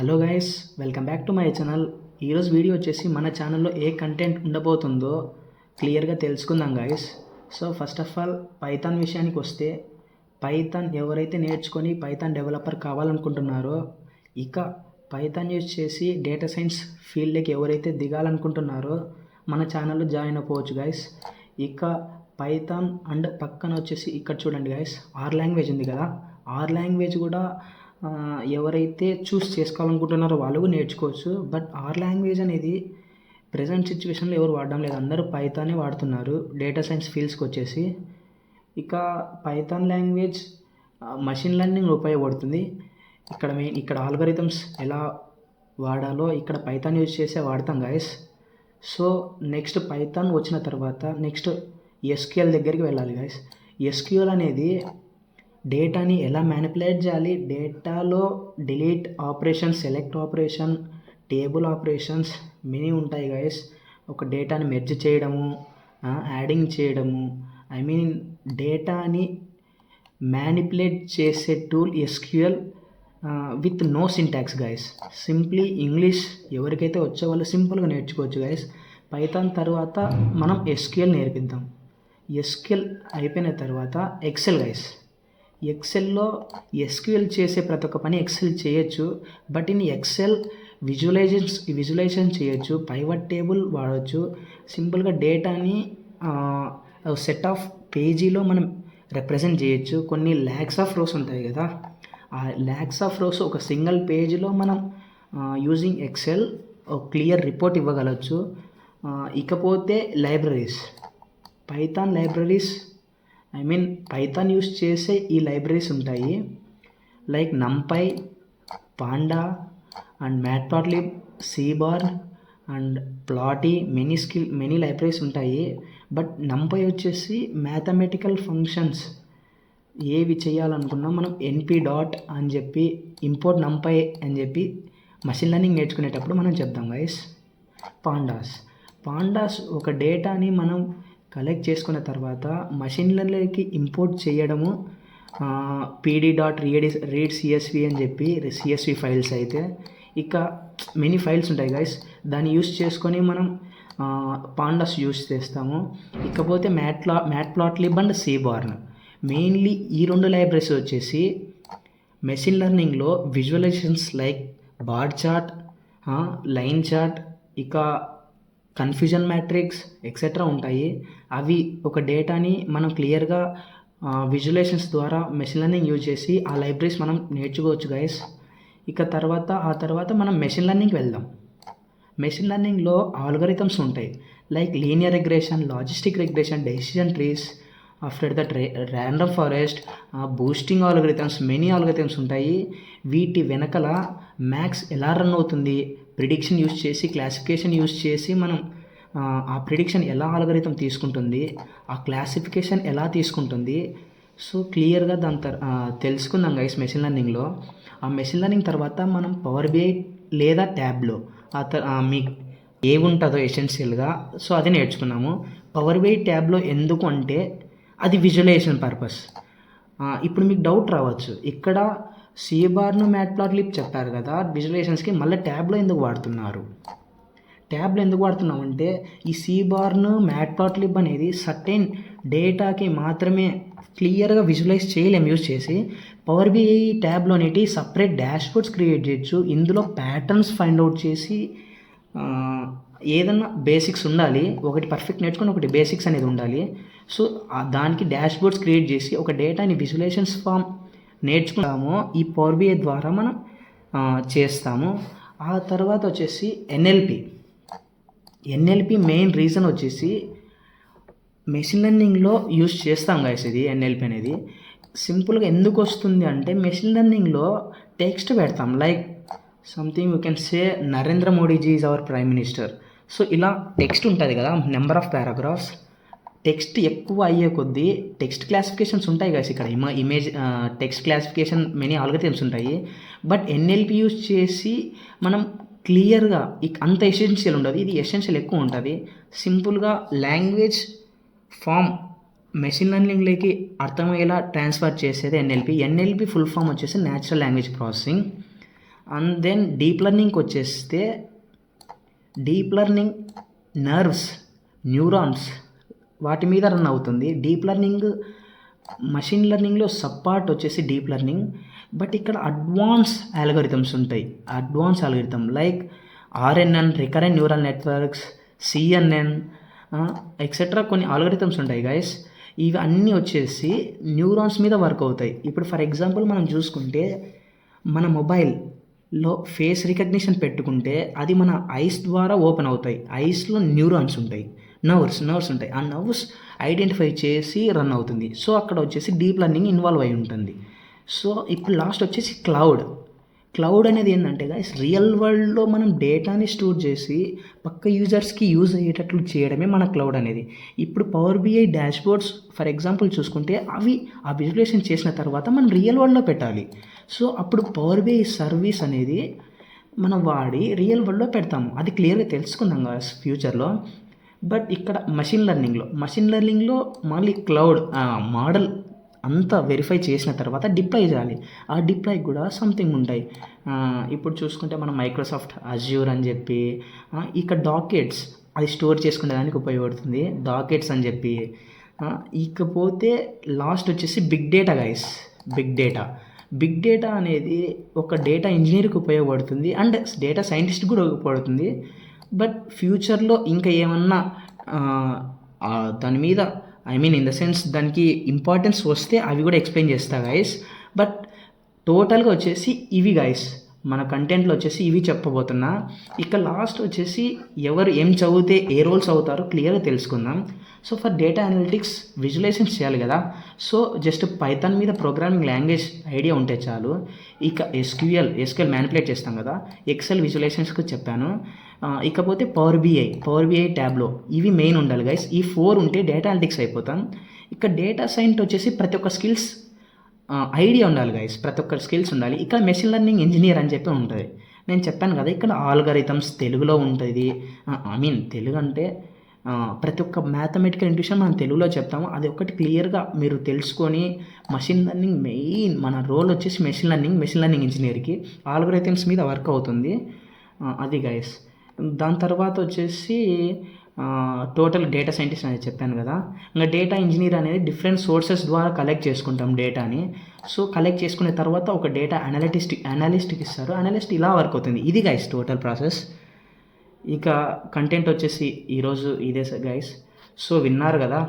Hello guys, welcome back to my channel. ఈరోజు video వచ్చేసి మన ఛానల్లో ఏ కంటెంట్ ఉండబోతుందో క్లియర్గా తెలుసుకుందాం guys. So first of all Python విషయానికి వస్తే, పైథాన్ ఎవరైతే నేర్చుకొని పైథాన్ డెవలపర్ కావాలనుకుంటున్నారో, ఇక పైథాన్ యూజ్ చేసి డేటా సైన్స్ ఫీల్డ్కి ఎవరైతే దిగాలనుకుంటున్నారో మన ఛానల్లో జాయిన్ అయిపోవచ్చు గైస్. ఇక పైథాన్ అండ్ పక్కన వచ్చేసి ఇక్కడ చూడండి గైస్, ఆర్ లాంగ్వేజ్ ఉంది కదా, ఆర్ లాంగ్వేజ్ కూడా ఎవరైతే చూస్ చేసుకోవాలనుకుంటున్నారో వాళ్ళు నేర్చుకోవచ్చు. బట్ ఆర్ లాంగ్వేజ్ అనేది ప్రజెంట్ సిచ్యువేషన్లో ఎవరు వాడడం లేదు, అందరూ పైథానే వాడుతున్నారు డేటా సైన్స్ ఫీల్డ్స్కి వచ్చేసి. ఇక పైథాన్ లాంగ్వేజ్ మషిన్ లెర్నింగ్ ఉపయోగపడుతుంది. ఇక్కడ ఆల్గరిథమ్స్ ఎలా వాడాలో ఇక్కడ పైథాన్ యూజ్ చేసే వాడతాం గైస్. సో నెక్స్ట్ పైథాన్ వచ్చిన తర్వాత నెక్స్ట్ ఎస్క్యూఎల్ దగ్గరికి వెళ్ళాలి గైస్. ఎస్క్యూఎల్ అనేది డేటాని ఎలా మ్యానిపులేట్ చేయాలి, డేటాలో delete operation, select operation, table operations many ఉంటాయి గైస్. ఒక డేటాని మెర్జ్ చేయడము, యాడింగ్ చేయడము, డేటాని మ్యానిపులేట్ చేసే tool SQL with no syntax guys. Simply English ఎవరికైతే వచ్చే వాళ్ళు సింపుల్గా నేర్చుకోవచ్చు గైస్. పైథాన్ తర్వాత మనం ఎస్క్యూఎల్ నేర్పిద్దాం. ఎస్క్యూఎల్ అయిపోయిన తర్వాత ఎక్సెల్ గైస్. ఎక్సెల్లో ఎస్క్యూఎల్ చేసే ప్రతి ఒక్క పని ఎక్సెల్ చేయొచ్చు. బట్ ఇన్ ఎక్సెల్ విజువలైజేషన్ చేయొచ్చు, పైవట్ టేబుల్ వాడవచ్చు. సింపుల్గా డేటాని సెట్ ఆఫ్ పేజీలో మనం రిప్రజెంట్ చేయొచ్చు. కొన్ని ల్యాక్స్ ఆఫ్ రోస్ ఉంటాయి కదా, ఆ ల్యాక్స్ ఆఫ్ రోస్ ఒక సింగిల్ పేజీలో మనం యూజింగ్ ఎక్సెల్ ఒక క్లియర్ రిపోర్ట్ ఇవ్వగలచ్చు. ఇకపోతే libraries, Python libraries Python use చేసే ఈ లైబ్రరీస్ ఉంటాయి. Like NumPy, panda and Matplotlib, Seaborn and Plotly, many libraries ఉంటాయి. బట్ నంపై వచ్చేసి మ్యాథమెటికల్ ఫంక్షన్స్ ఏవి చేయాలనుకున్నా మనం ఎన్పి డాట్ అని చెప్పి ఇంపోర్ట్ నంపై అని చెప్పి మషిన్ లెర్నింగ్ నేర్చుకునేటప్పుడు మనం చెప్తాం గైస్. పాండాస్ ఒక డేటాని మనం కలెక్ట్ చేసుకున్న తర్వాత మషిన్ లెర్నింగ్కి ఇంపోర్ట్ చేయడము, పీడీ డాట్ రీడ్ సిఎస్వి అని చెప్పి సిఎస్వి ఫైల్స్ అయితే, ఇక మెనీ ఫైల్స్ ఉంటాయి గైస్. దాన్ని యూస్ చేసుకొని మనం పాండాస్ యూస్ చేస్తాము. ఇకపోతే మ్యాట్ప్లాట్లిబ్ అండ్ సీబార్న్, మెయిన్లీ ఈ రెండు లైబ్రరీస్ వచ్చేసి మెషిన్ లెర్నింగ్లో visualisations like bar chart, line chart, ఇక కన్ఫ్యూజన్ మ్యాట్రిక్స్ ఎక్సెట్రా ఉంటాయి. అవి ఒక డేటాని మనం క్లియర్గా విజువలైజేషన్స్ ద్వారా మెషిన్ లెర్నింగ్ యూజ్ చేసి ఆ లైబ్రరీస్ మనం నేర్చుకోవచ్చు గైస్. ఇక ఆ తర్వాత మనం మెషిన్ లెర్నింగ్కి వెళ్దాం. మెషిన్ లెర్నింగ్లో ఆల్గరిథమ్స్ ఉంటాయి like linear regression, logistic regression, decision trees, after that random forest, boosting algorithms, many algorithms ఉంటాయి. వీటి వెనకల మ్యాథ్స్ ఎలా రన్ అవుతుంది, ప్రిడిక్షన్ యూజ్ చేసి, క్లాసిఫికేషన్ యూజ్ చేసి మనం ఆ ప్రిడిక్షన్ ఎలా ఆల్గరిథం తీసుకుంటుంది, ఆ క్లాసిఫికేషన్ ఎలా తీసుకుంటుంది. సో క్లియర్గా తెలుసుకుందాం గైస్ మెషిన్ లెర్నింగ్లో. ఆ మెషిన్ లెర్నింగ్ తర్వాత మనం పవర్ బిఐ లేదా ట్యాబ్లో మీకు ఏముంటుందో ఎసెన్షియల్గా, సో అది నేర్చుకున్నాము. పవర్ బిఐ ట్యాబ్లో ఎందుకు అంటే అది విజువలైజేషన్ పర్పస్. ఇప్పుడు మీకు డౌట్ రావచ్చు, ఇక్కడ సీబార్ను మ్యాట్ప్లాట్లిబ్ చెప్పారు కదా విజువలైజేషన్స్కి, మళ్ళీ ట్యాబ్లో ఎందుకు వాడుతున్నారు? ట్యాబ్లో ఎందుకు వాడుతున్నామంటే ఈ సీబార్ను మ్యాట్ప్లాట్లిబ్ అనేది సర్టెన్ డేటాకి మాత్రమే క్లియర్గా విజువలైజ్ చేయలేము యూజ్ చేసి. పవర్ బిఐ ట్యాబ్లో అనేటి సపరేట్ డాష్బోర్డ్స్ క్రియేట్ చేయొచ్చు. ఇందులో ప్యాటర్న్స్ ఫైండ్ అవుట్ చేసి ఏదన్నా బేసిక్స్ ఉండాలి, ఒకటి పర్ఫెక్ట్ నేర్చుకుని ఒకటి బేసిక్స్ అనేది ఉండాలి. సో దానికి డాష్బోర్డ్స్ క్రియేట్ చేసి ఒక డేటాని విజువలైజేషన్స్ ఫామ్ నేర్చుకుంటాము. ఈ పవర్ బిఐ ద్వారా మనం చేస్తాము. ఆ తర్వాత వచ్చేసి ఎన్ఎల్పి మెయిన్ రీజన్ వచ్చేసి మెషిన్ లెర్నింగ్లో యూజ్ చేస్తాం గైస్. ఇది ఎన్ఎల్పి అనేది సింపుల్గా ఎందుకు వస్తుంది అంటే మెషిన్ లెర్నింగ్లో టెక్స్ట్ పెడతాం, like something you can say Narendra Modiji is our prime minister. So ఇలా టెక్స్ట్ ఉంటుంది కదా, నెంబర్ ఆఫ్ పారాగ్రాఫ్స్. టెక్స్ట్ ఎక్కువ అయ్యే కొద్దీ టెక్స్ట్ క్లాసిఫికేషన్స్ ఉంటాయి కదా, ఇక్కడ image text classification many algorithms ఉంటాయి. బట్ ఎన్ఎల్పి యూజ్ చేసి మనం క్లియర్గా అంత ఎసెన్షియల్ ఉండదు, ఇది ఎసెన్షియల్ ఎక్కువ ఉంటుంది. సింపుల్గా లాంగ్వేజ్ ఫామ్ మెషిన్ లెర్నింగ్లోకి అర్థమయ్యేలా ట్రాన్స్ఫర్ చేసేది ఎన్ఎల్పి. ఫుల్ ఫామ్ వచ్చేసి natural language processing. And then deep లెర్నింగ్కి వచ్చేస్తే డీప్ లెర్నింగ్ నర్వ్స్, న్యూరాన్స్ వాటి మీద రన్ అవుతుంది. డీప్ లెర్నింగ్ మషిన్ లెర్నింగ్లో సబ్పార్ట్ వచ్చేసి డీప్ లెర్నింగ్. బట్ ఇక్కడ అడ్వాన్స్ ఆల్గోరిథమ్స్ ఉంటాయి. Advance algorithm like RNN, recurrent neural networks, CNN etcetera కొన్ని ఆల్గోరిథమ్స్ ఉంటాయి గైస్. ఇవి అన్నీ వచ్చేసి న్యూరాన్స్ మీద వర్క్ అవుతాయి. ఇప్పుడు ఫర్ ఎగ్జాంపుల్ మనం చూసుకుంటే మన మొబైల్లో ఫేస్ రికగ్నిషన్ పెట్టుకుంటే అది మన ఐస్ ద్వారా ఓపెన్ అవుతాయి. ఐస్లో న్యూరాన్స్ ఉంటాయి, నర్వ్స్ ఉంటాయి. ఆ నర్వ్స్ ఐడెంటిఫై చేసి రన్ అవుతుంది. సో అక్కడ వచ్చేసి డీప్ లెర్నింగ్ ఇన్వాల్వ్ అయి ఉంటుంది. సో ఇప్పుడు లాస్ట్ వచ్చేసి క్లౌడ్ అనేది ఏంటంటే గైస్, రియల్ వరల్డ్లో మనం డేటాని స్టోర్ చేసి పక్క యూజర్స్కి యూజ్ అయ్యేటట్లు చేయడమే మన క్లౌడ్ అనేది. ఇప్పుడు power BI dashboards for example చూసుకుంటే అవి ఆ విజువలైజేషన్ చేసిన తర్వాత మనం రియల్ వరల్డ్లో పెట్టాలి. సో అప్పుడు పవర్ బిఐ సర్వీస్ అనేది మనం వాడి రియల్ వరల్డ్లో పెడతాము. అది క్లియర్గా తెలుసుకుందాం గైస్ ఫ్యూచర్లో. బట్ ఇక్కడ మషిన్ లెర్నింగ్లో మళ్ళీ క్లౌడ్ మోడల్ అంతా వెరిఫై చేసిన తర్వాత డిప్లాయ్ చేయాలి. ఆ డిప్లాయ్ కూడా సంథింగ్ ఉంటాయి. ఇప్పుడు చూసుకుంటే మనం మైక్రోసాఫ్ట్ అజ్యూర్ అని చెప్పి, ఇక డాకెట్స్ అది స్టోర్ చేసుకునేదానికి ఉపయోగపడుతుంది, డాకెట్స్ అని చెప్పి. ఇకపోతే లాస్ట్ వచ్చేసి big data guys. Big data అనేది ఒక డేటా ఇంజనీర్కి ఉపయోగపడుతుంది అండ్ డేటా సైంటిస్ట్ కూడా ఉపయోగపడుతుంది. బట్ ఫ్యూచర్లో ఇంకా ఏమన్నా దాని మీద ఇన్ ద సెన్స్ దానికి ఇంపార్టెన్స్ వస్తే అవి కూడా ఎక్స్ప్లెయిన్ చేస్తా గైస్. బట్ టోటల్గా వచ్చేసి ఇవి గైస్, మన కంటెంట్లో వచ్చేసి ఇవి చెప్పబోతున్నా. ఇక లాస్ట్ వచ్చేసి ఎవరు ఏం చదివితే ఏ రోల్స్ అవుతారో క్లియర్గా తెలుసుకుందాం. So for data analytics visualizations చేయాలి కదా. సో జస్ట్ పైథాన్ మీద ప్రోగ్రామింగ్ లాంగ్వేజ్ ఐడియా ఉంటే చాలు. ఇక ఎస్క్యూఎల్ మ్యానిపులేట్ చేస్తాం కదా, ఎక్సెల్ విజువలైజేషన్స్కి చెప్పాను. ఇకపోతే పవర్ బిఐ ట్యాబ్లో ఇవి మెయిన్ ఉండాలి గైస్. ఈ 4 ఉంటే డేటా అనలిటిక్స్ అయిపోతాం. ఇక డేటా సైన్స్ వచ్చేసి ప్రతి ఒక్క స్కిల్స్ ఐడియా ఉండాలి గైస్, ప్రతి ఒక్క స్కిల్స్ ఉండాలి. ఇక్కడ మెషిన్ లెర్నింగ్ ఇంజనీర్ అని చెప్పి ఉంటుంది. నేను చెప్పాను కదా ఇక్కడ ఆల్గరిథమ్స్ తెలుగులో ఉంటుంది. తెలుగు అంటే ప్రతి ఒక్క మ్యాథమెటికల్ ఇంట్యూషన్ మనం తెలుగులో చెప్తాము. అది ఒకటి క్లియర్గా మీరు తెలుసుకొని మషిన్ లెర్నింగ్ మెయిన్ మన రోల్ వచ్చేసి మెషిన్ లెర్నింగ్ ఇంజనీర్కి ఆల్గరిథమ్స్ మీద వర్క్ అవుతుంది. అది గైస్. దాని తర్వాత వచ్చేసి టోటల్ డేటా సైంటిస్ట్ అనేది చెప్పాను కదా. ఇంకా డేటా ఇంజనీర్ అనేది డిఫరెంట్ సోర్సెస్ ద్వారా కలెక్ట్ చేసుకుంటాం డేటాని. సో కలెక్ట్ చేసుకునే తర్వాత ఒక డేటా అనలిస్ట్కి ఇస్తారు. అనలిస్ట్ ఇలా వర్క్ అవుతుంది. ఇది గైస్ టోటల్ ప్రాసెస్. ఇక కంటెంట్ వచ్చేసి ఈరోజు ఇదే గైస్. సో విన్నారు కదా,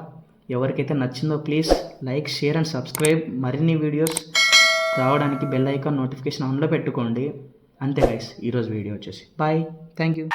ఎవరికైతే నచ్చిందో please like, share and subscribe. మరిన్ని వీడియోస్ రావడానికి బెల్ ఐకాన్ నోటిఫికేషన్ ఆన్లో పెట్టుకోండి. అంతే గైస్ ఈరోజు వీడియో వచ్చేసి. Bye, thank you.